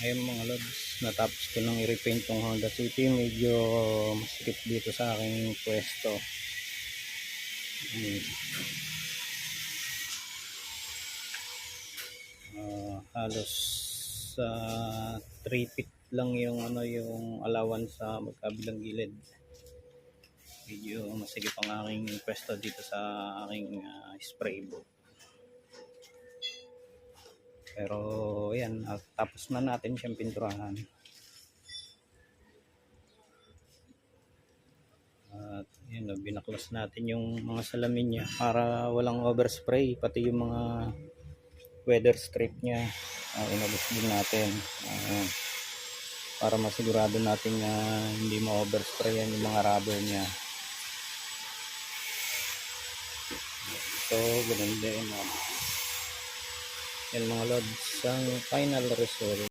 Ayun mga lods, natapos ko nang i-repaint tong Honda City. Medyo masikip dito sa aking pwesto. Halos sa 3 feet lang yung yung allowance sa magkabilang gilid. Medyo masikip ang aking pwesto dito sa aking spray booth. Pero yan, tapos na natin siyang pinturahan. At yun, binaklas natin yung mga salamin niya para walang overspray, pati yung mga weather strip niya. Inalis din natin para masigurado natin na hindi ma-overspray yan yung mga rubber niya. So ganun din yan mga lods ang final result.